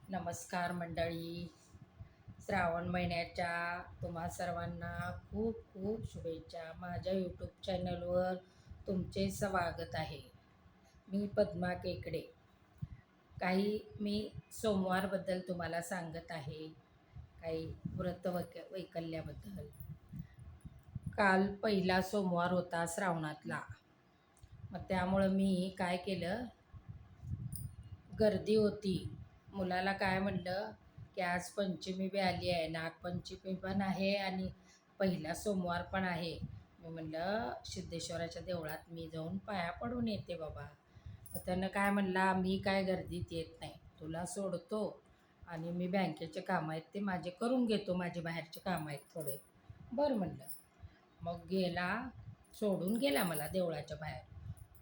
नमस्कार मंडळी. श्रावण महिन्याच्या तुम्हा सर्वांना खूप खूप शुभेच्छा. माझ्या यूट्यूब चॅनलवर तुमचे स्वागत आहे. मी पद्मा केकडे. मी सोमवारबद्दल तुम्हाला सांगत आहे, काही वैकल्याबद्दल. काल पहिला सोमवार होता श्रावणातला. मग त्यामुळं मी काय केलं, गर्दी होती. मुलाला काय म्हणलं की आज पंचमी बी आली आहे, नागपंचमी पण आहे आणि पहिला सोमवार पण आहे. मी म्हणलं सिद्धेश्वराच्या देवळात मी जाऊन पाया पडून येते बाबा. मग त्यानं काय म्हणला, मी काय गर्दीत येत नाही, तुला सोडतो आणि मी बँकेचे कामं आहेत ते माझे करून घेतो, माझे बाहेरचे कामं आहेत थोडे. बरं म्हणलं. मग गेला, सोडून गेला मला देवळाच्या बाहेर.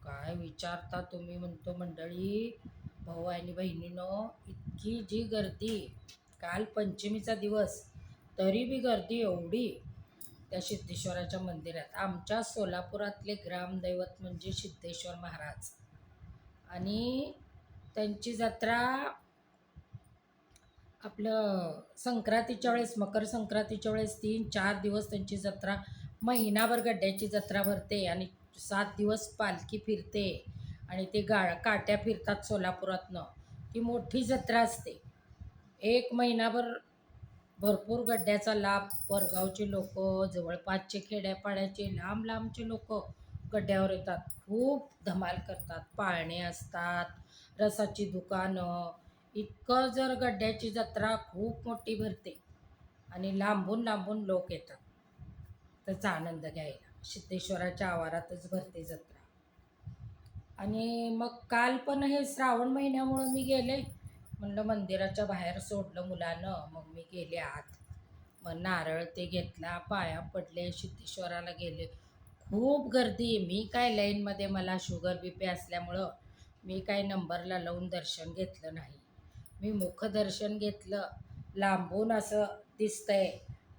काय विचारता तुम्ही, म्हणतो मंडळी, भाऊ आणि बहिणीनं, इतकी जी गर्दी. काल पंचमीचा दिवस तरी बी गर्दी एवढी त्या सिद्धेश्वराच्या मंदिरात. आमच्या सोलापुरातले ग्रामदैवत म्हणजे सिद्धेश्वर महाराज. आणि त्यांची जत्रा आपलं संक्रांतीच्या वेळेस, मकर संक्रांतीच्या वेळेस 3-4 दिवस त्यांची जत्रा, महिनाभर गड्ड्याची जत्रा भरते आणि 7 दिवस पालखी फिरते आणि ते काट्या फिरतात सोलापुरातनं. ती मोठी जत्रा असते. 1 महिनाभर भरपूर गड्ड्याचा लाभ. वरगावचे लोक, जवळपासचे खेड्यापाड्याचे, लांब लांबचे लोक गड्ड्यावर येतात. खूप धमाल करतात. पाळणे असतात, रसाची दुकानं. इतकं जर गड्ड्याची जत्रा खूप मोठी भरते आणि लांबून लांबून लोक येतात त्याचा आनंद घ्यायला. सिद्धेश्वराच्या आवारातच भरते जत्रा. आणि मग काल पण हे श्रावण महिन्यामुळं मी गेले. म्हणलं मंदिराच्या बाहेर सोडलं मुलानं, मग मी गेले आत. मग नारळ ते घेतला, पाया पडले, सिद्धेश्वराला गेले. खूप गर्दी. मी काय लाईनमध्ये, मला शुगर BP असल्यामुळं मी काय नंबरला लावून दर्शन घेतलं नाही. मी मुखदर्शन घेतलं. लांबून असं दिसतंय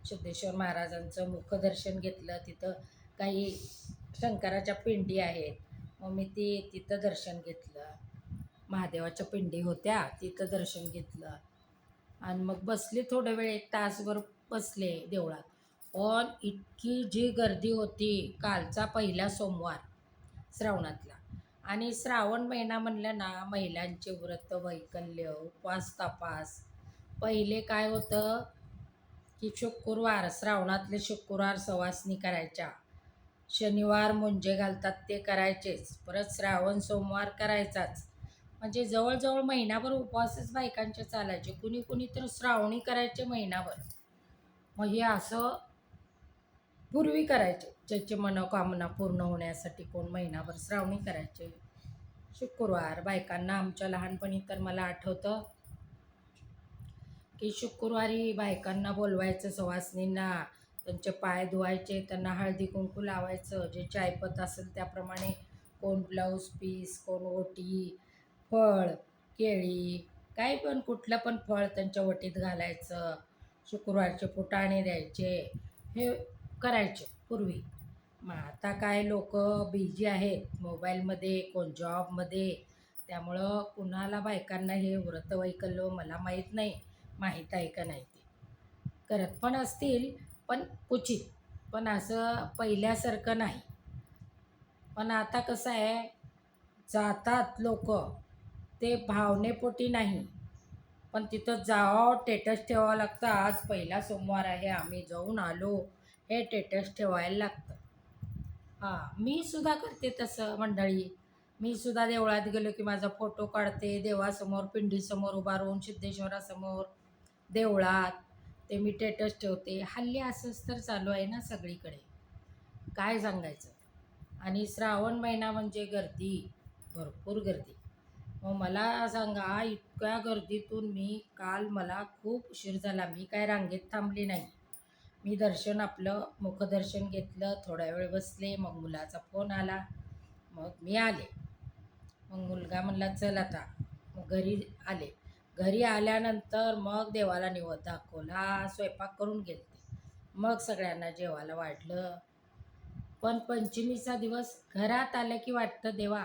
सिद्धेश्वर महाराजांचं मुखदर्शन घेतलं. तिथं काही शंकराच्या पिंडी आहेत, मग मी तिथं दर्शन घेतलं. महादेवाच्या पिंडी होत्या, तिथं दर्शन घेतलं आणि मग बसले थोडा वेळ, 1 तासभर बसले देवळात. पण इतकी जी गर्दी होती. कालचा पहिला सोमवार श्रावणातला. आणि श्रावण महिना म्हणलं ना, महिलांचे व्रत वैकल्य, उपवास तपास. पहिले काय होतं की शुक्रवार, श्रावणातले शुक्रवार सवासनी करायच्या, शनिवार मुंजे घालतात ते करायचेच, परत श्रावण सोमवार करायचाच. म्हणजे जवळजवळ महिनाभर उपवासच बायकांचे चालायचे. कुणी कुणी तर श्रावणी करायचे महिनाभर. मग हे असं पूर्वी करायचे, ज्याची मनोकामना पूर्ण होण्यासाठी कोण महिनाभर श्रावणी करायचे. शुक्रवार बायकांना, आमच्या लहानपणी तर मला आठवतं की शुक्रवारी बायकांना बोलवायचं, सवासनींना, त्यांचे पाय धुवायचे, त्यांना हळदी कुंकू लावायचं, जे चायपत असेल त्याप्रमाणे, कोण ब्लाऊज पीस, कोण ओटी, फळ, केळी, काही पण कुठलं पण फळ त्यांच्या वटीत घालायचं. शुक्रवारचे फुटाणे द्यायचे, हे करायचे पूर्वी. मग आता काय लोक बिझी आहेत मोबाईलमध्ये, कोण जॉबमध्ये, त्यामुळं कुणाला बायकांना हे व्रतवैकल्य मला माहीत नाही, माहीत आहे का नाही ते. करत पण असतील पण क्वचित, पण असं पहिल्यासारखं नाही. पण आता कसं आहे, जातात लोक ते भावनेपोटी नाही, पण तिथं जावं, टेटस ठेवावं लागतं. आज पहिला सोमवार आहे, आम्ही जाऊन आलो, हे टेटस ठेवायला लागतं. हां, मी सुद्धा करते तसं मंडळी. मी सुद्धा देवळात गेलो की माझा फोटो काढते, देवासमोर पिंडीसमोर उभा राहून, सिद्धेश्वरासमोर देवळात ते मी टेटस ठेवते. हल्ली असंच तर चालू आहे ना सगळीकडे, काय सांगायचं. आणि श्रावण महिना म्हणजे गर्दी, भरपूर गर्दी. मग मला सांगा, इतक्या गर्दीतून काल मला खूप उशीर झाला. मी काय रांगेत थांबली नाही. मी दर्शन, आपलं मुखदर्शन घेतलं, थोडा वेळ बसले, मग मुलाचा फोन आला, मग मी आले. मग मुलगा म्हणला चल आता. मग घरी आले. घरी आल्यानंतर मग देवाला निवद दाखवला, स्वयंपाक करून घेतले, मग सगळ्यांना जेवायला वाढलं. पण पंचमीचा दिवस घरात आलं की वाटतं देवा,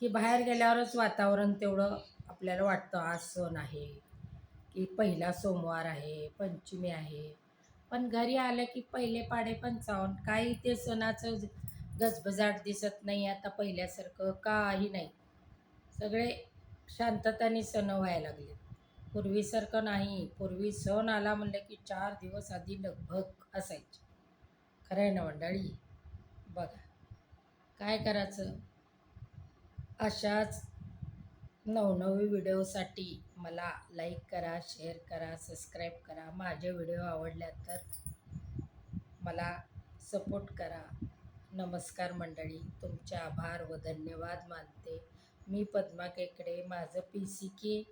की बाहेर गेल्यावरच वातावरण तेवढं आपल्याला वाटतं आज सण आहे. की पहिला सोमवार आहे, पंचमी आहे. पण घरी आलं की पहिले पाढे पंचावन्न. काही ते सणाचं गजबजाट दिसत नाही आता पहिल्यासारखं, काही नाही. सगळे शांतताने सण व्हायला लागले. पूर्वीसारखं नाही. पूर्वी सण आला म्हणलं की 4 दिवस आधी लगबग असायची. खरं आहे ना मंडळी? बघा, काय करायचं? अशाच नवनवी व्हिडिओसाठी मला लाईक करा, शेअर करा, सबस्क्राईब करा. माझे व्हिडिओ आवडल्या तर मला सपोर्ट करा. नमस्कार मंडळी. तुमचे आभार व धन्यवाद मानते. मी पद्मा केकडे. माझं PCK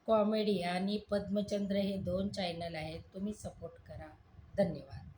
कॉमेडी आणि पद्मचंद्र हे 2 चॅनल आहेत. तुम्ही सपोर्ट करा. धन्यवाद.